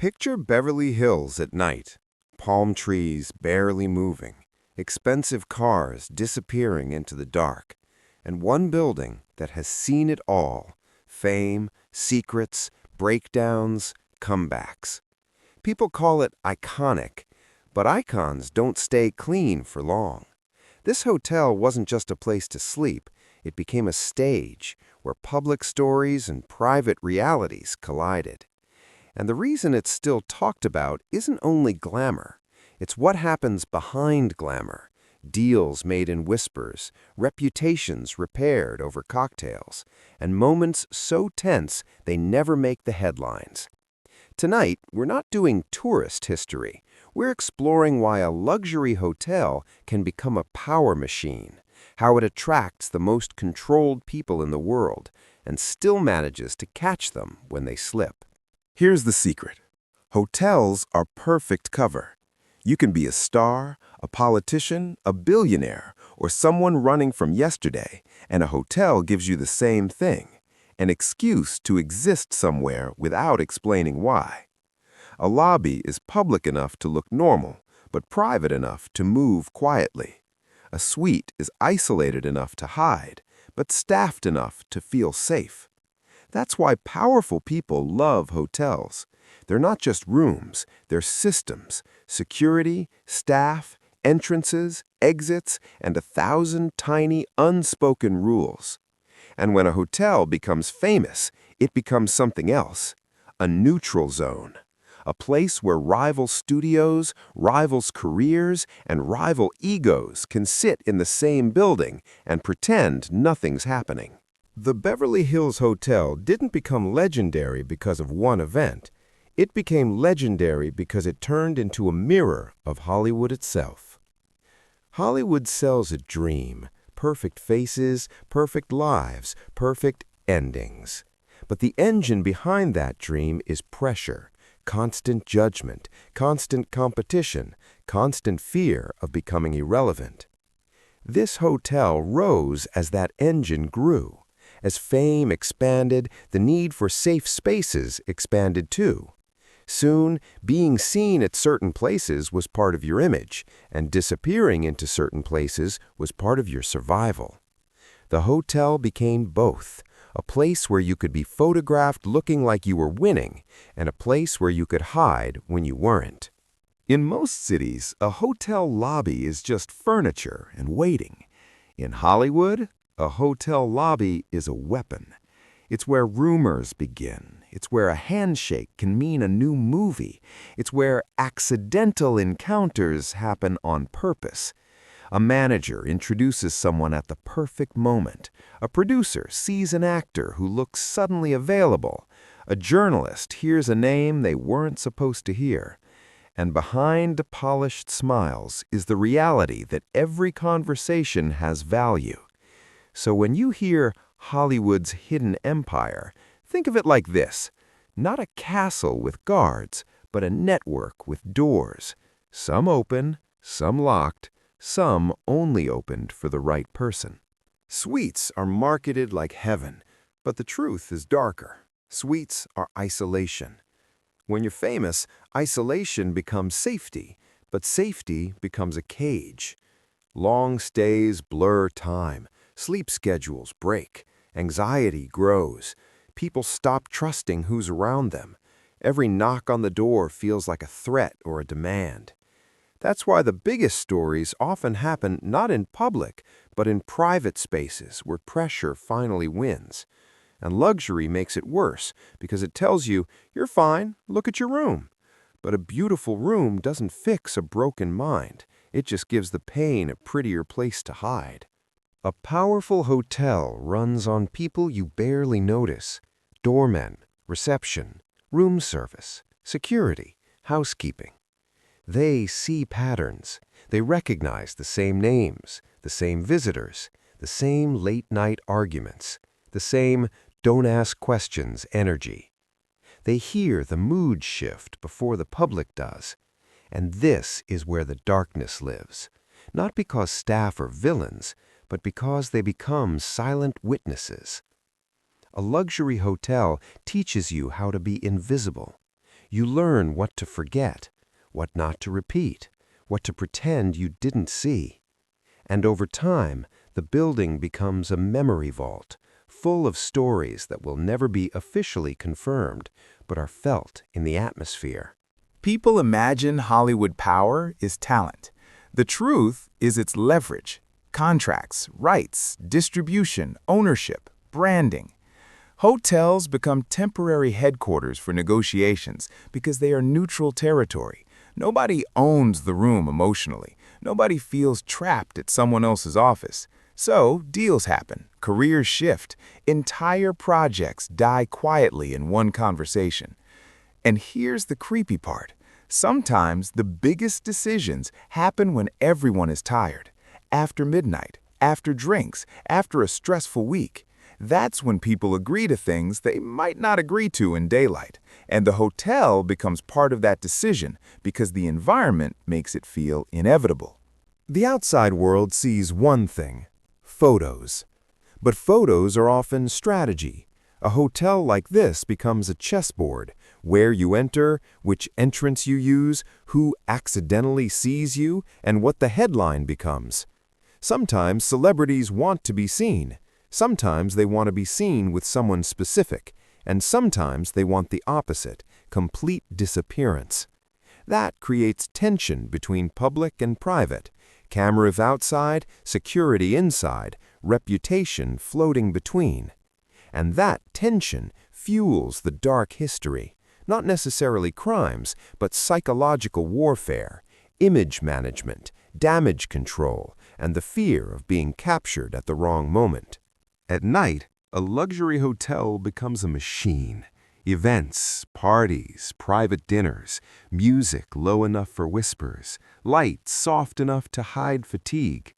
Picture Beverly Hills at night. Palm trees barely moving, expensive cars disappearing into the dark, and one building that has seen it all: fame, secrets, breakdowns, comebacks. People call it iconic, but icons don't stay clean for long. This hotel wasn't just a place to sleep, it became a stage where public stories and private realities collided. And the reason it's still talked about isn't only glamour. It's what happens behind glamour. Deals made in whispers, reputations repaired over cocktails, and moments so tense they never make the headlines. Tonight, we're not doing tourist history. We're exploring why a luxury hotel can become a power machine, how it attracts the most controlled people in the world and still manages to catch them when they slip. Here's the secret. Hotels are perfect cover. You can be a star, a politician, a billionaire, or someone running from yesterday, and a hotel gives you the same thing, an excuse to exist somewhere without explaining why. A lobby is public enough to look normal, but private enough to move quietly. A suite is isolated enough to hide, but staffed enough to feel safe. That's why powerful people love hotels. They're not just rooms, they're systems: security, staff, entrances, exits, and 1,000 tiny unspoken rules. And when a hotel becomes famous, it becomes something else: a neutral zone. A place where rival studios, rivals' careers, and rival egos can sit in the same building and pretend nothing's happening. The Beverly Hills Hotel didn't become legendary because of one event. It became legendary because it turned into a mirror of Hollywood itself. Hollywood sells a dream: perfect faces, perfect lives, perfect endings. But the engine behind that dream is pressure, constant judgment, constant competition, constant fear of becoming irrelevant. This hotel rose as that engine grew. As fame expanded, the need for safe spaces expanded too. Soon, being seen at certain places was part of your image, and disappearing into certain places was part of your survival. The hotel became both: a place where you could be photographed looking like you were winning, and a place where you could hide when you weren't. In most cities, a hotel lobby is just furniture and waiting. In Hollywood, a hotel lobby is a weapon. It's where rumors begin. It's where a handshake can mean a new movie. It's where accidental encounters happen on purpose. A manager introduces someone at the perfect moment. A producer sees an actor who looks suddenly available. A journalist hears a name they weren't supposed to hear. And behind the polished smiles is the reality that every conversation has value. So when you hear Hollywood's hidden empire, think of it like this: not a castle with guards, but a network with doors. Some open, some locked, some only opened for the right person. Suites are marketed like heaven, but the truth is darker. Suites are isolation. When you're famous, isolation becomes safety, but safety becomes a cage. Long stays blur time. Sleep schedules break. Anxiety grows. People stop trusting who's around them. Every knock on the door feels like a threat or a demand. That's why the biggest stories often happen not in public, but in private spaces where pressure finally wins. And luxury makes it worse because it tells you, "You're fine, look at your room." But a beautiful room doesn't fix a broken mind. It just gives the pain a prettier place to hide. A powerful hotel runs on people you barely notice: doormen, reception, room service, security, housekeeping. They see patterns. They recognize the same names, the same visitors, the same late-night arguments, the same "don't ask questions" energy. They hear the mood shift before the public does. And this is where the darkness lives. Not because staff are villains, but because they become silent witnesses. A luxury hotel teaches you how to be invisible. You learn what to forget, what not to repeat, what to pretend you didn't see. And over time, the building becomes a memory vault, full of stories that will never be officially confirmed, but are felt in the atmosphere. People imagine Hollywood power is talent. The truth is its leverage, contracts, rights, distribution, ownership, branding. Hotels become temporary headquarters for negotiations because they are neutral territory. Nobody owns the room emotionally. Nobody feels trapped at someone else's office. So, deals happen, careers shift, entire projects die quietly in one conversation. And here's the creepy part. Sometimes the biggest decisions happen when everyone is tired. After midnight, after drinks, after a stressful week. That's when people agree to things they might not agree to in daylight. And the hotel becomes part of that decision because the environment makes it feel inevitable. The outside world sees one thing: photos. But photos are often strategy. A hotel like this becomes a chessboard, where you enter, which entrance you use, who accidentally sees you, and what the headline becomes. Sometimes celebrities want to be seen. Sometimes they want to be seen with someone specific, and sometimes they want the opposite, complete disappearance. That creates tension between public and private, cameras outside, security inside, reputation floating between. And that tension fuels the dark history, not necessarily crimes, but psychological warfare, image management, damage control, and the fear of being captured at the wrong moment. At night, a luxury hotel becomes a machine. Events, parties, private dinners, music low enough for whispers, light soft enough to hide fatigue.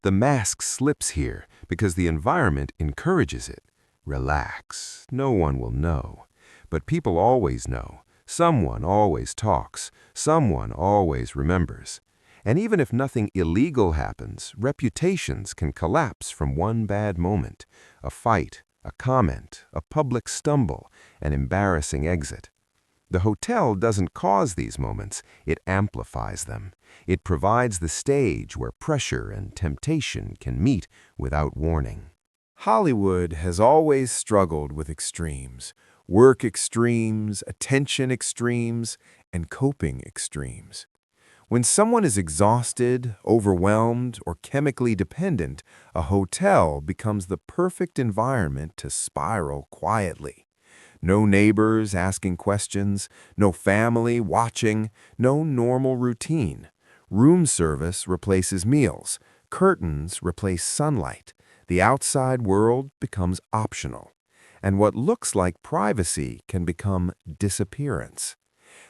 The mask slips here because the environment encourages it. Relax, no one will know. But people always know. Someone always talks. Someone always remembers. And even if nothing illegal happens, reputations can collapse from one bad moment. A fight, a comment, a public stumble, an embarrassing exit. The hotel doesn't cause these moments, it amplifies them. It provides the stage where pressure and temptation can meet without warning. Hollywood has always struggled with extremes. Work extremes, attention extremes, and coping extremes. When someone is exhausted, overwhelmed, or chemically dependent, a hotel becomes the perfect environment to spiral quietly. No neighbors asking questions, no family watching, no normal routine. Room service replaces meals, curtains replace sunlight. The outside world becomes optional. And what looks like privacy can become disappearance.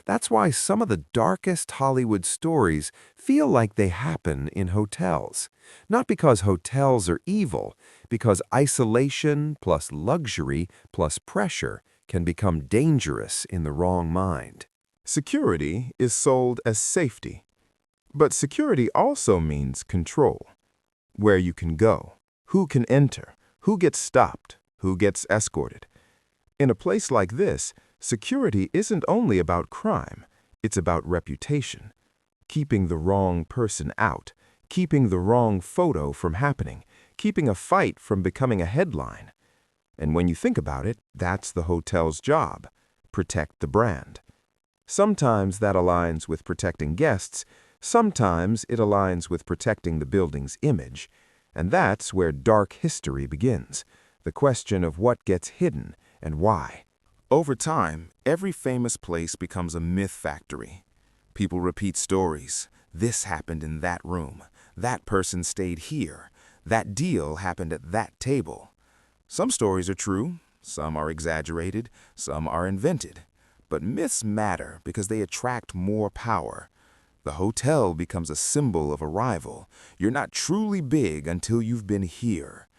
That's why some of the darkest Hollywood stories feel like they happen in hotels. Not because hotels are evil, because isolation plus luxury plus pressure can become dangerous in the wrong mind. Security is sold as safety. But security also means control. Where you can go, who can enter, who gets stopped, who gets escorted. In a place like this, security isn't only about crime, it's about reputation. Keeping the wrong person out, keeping the wrong photo from happening, keeping a fight from becoming a headline. And when you think about it, that's the hotel's job: protect the brand. Sometimes that aligns with protecting guests, sometimes it aligns with protecting the building's image. And that's where dark history begins, the question of what gets hidden and why. Over time, every famous place becomes a myth factory. People repeat stories. This happened in that room. That person stayed here. That deal happened at that table. Some stories are true, some are exaggerated, some are invented. But myths matter because they attract more power. The hotel becomes a symbol of arrival. You're not truly big until you've been here.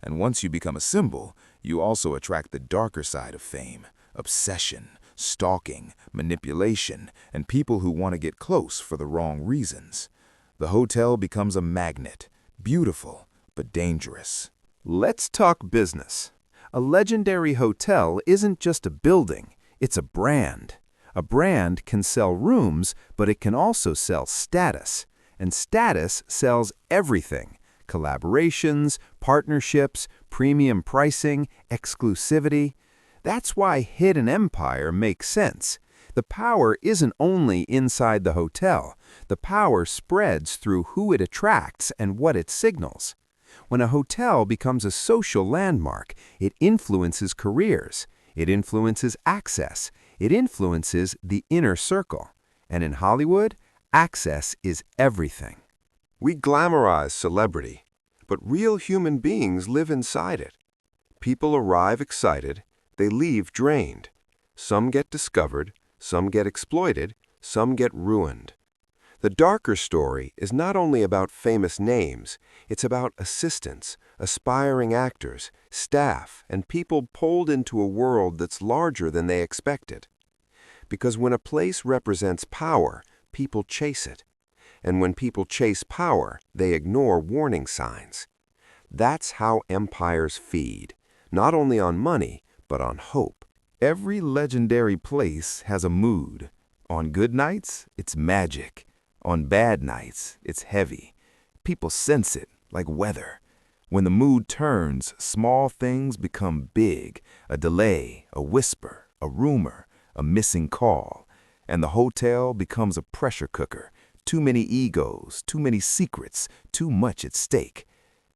And once you become a symbol, you also attract the darker side of fame: obsession, stalking, manipulation, and people who want to get close for the wrong reasons. The hotel becomes a magnet, beautiful but dangerous. Let's talk business. A legendary hotel isn't just a building, it's a brand. A brand can sell rooms, but it can also sell status. And status sells everything: collaborations, partnerships, premium pricing, exclusivity. That's why Hidden Empire makes sense. The power isn't only inside the hotel. The power spreads through who it attracts and what it signals. When a hotel becomes a social landmark, it influences careers. It influences access. It influences the inner circle. And in Hollywood, access is everything. We glamorize celebrity, but real human beings live inside it. People arrive excited, they leave drained. Some get discovered, some get exploited, some get ruined. The darker story is not only about famous names, it's about assistants, aspiring actors, staff, and people pulled into a world that's larger than they expected. Because when a place represents power, people chase it. And when people chase power, they ignore warning signs. That's how empires feed, not only on money, but on hope. Every legendary place has a mood. On good nights, it's magic. On bad nights, it's heavy. People sense it, like weather. When the mood turns, small things become big: a delay, a whisper, a rumor, a missing call. And the hotel becomes a pressure cooker. Too many egos, too many secrets, too much at stake.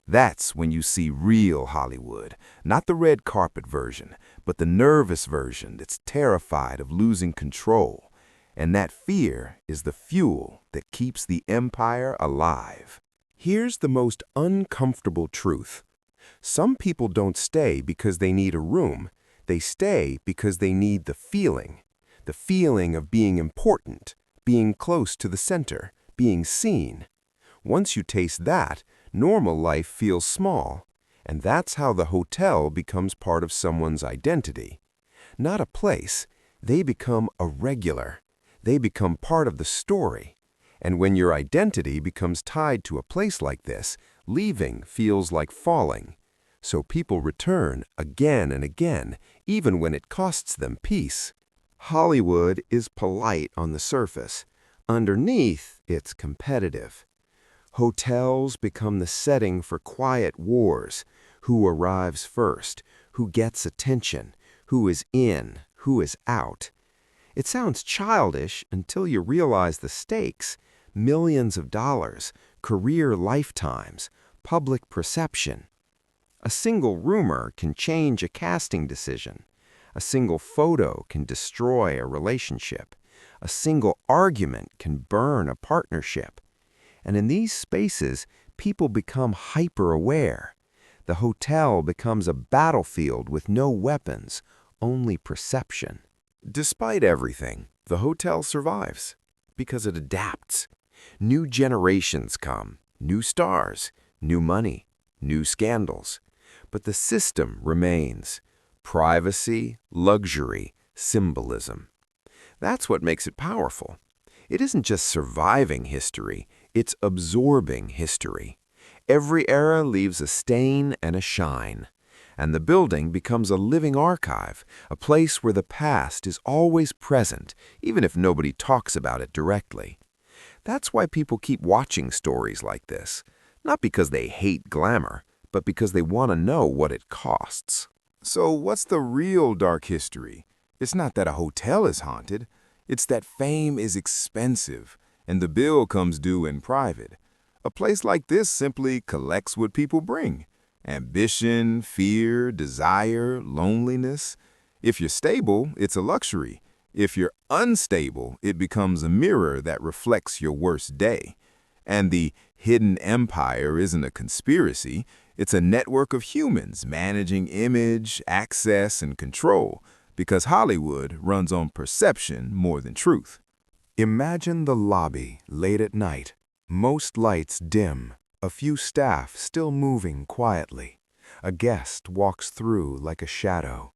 That's when you see real Hollywood, not the red carpet version, but the nervous version that's terrified of losing control. And that fear is the fuel that keeps the empire alive. Here's the most uncomfortable truth. Some people don't stay because they need a room. They stay because they need the feeling of being important, being close to the center, being seen. Once you taste that, normal life feels small. And that's how the hotel becomes part of someone's identity. Not a place. They become a regular. They become part of the story. And when your identity becomes tied to a place like this, leaving feels like falling. So people return again and again, even when it costs them peace. Hollywood is polite on the surface. Underneath, it's competitive. Hotels become the setting for quiet wars. Who arrives first? Who gets attention? Who is in? Who is out? It sounds childish until you realize the stakes: millions of dollars, career lifetimes, public perception. A single rumor can change a casting decision. A single photo can destroy a relationship. A single argument can burn a partnership. And in these spaces, people become hyper-aware. The hotel becomes a battlefield with no weapons, only perception. Despite everything, the hotel survives because it adapts. New generations come, new stars, new money, new scandals. But the system remains: privacy, luxury, symbolism. That's what makes it powerful. It isn't just surviving history, it's absorbing history. Every era leaves a stain and a shine. And the building becomes a living archive, a place where the past is always present, even if nobody talks about it directly. That's why people keep watching stories like this, not because they hate glamour, but because they want to know what it costs. So what's the real dark history? It's not that a hotel is haunted. It's that fame is expensive, and the bill comes due in private. A place like this simply collects what people bring: ambition, fear, desire, loneliness. If you're stable, it's a luxury. If you're unstable, it becomes a mirror that reflects your worst day. And the hidden empire isn't a conspiracy. It's a network of humans managing image, access, and control, because Hollywood runs on perception more than truth. Imagine the lobby late at night. Most lights dim. A few staff still moving quietly. A guest walks through like a shadow.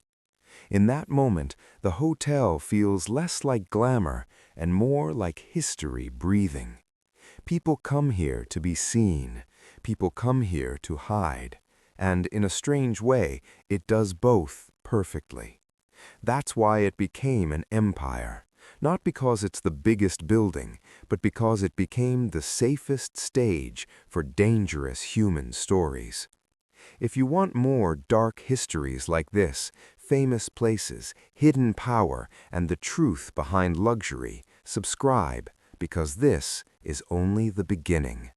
In that moment, the hotel feels less like glamour and more like history breathing. People come here to be seen. People come here to hide. And in a strange way, it does both perfectly. That's why it became an empire. not because it's the biggest building, but because it became the safest stage for dangerous human stories. If you want more dark histories like this, famous places, hidden power, and the truth behind luxury, subscribe, because this is only the beginning.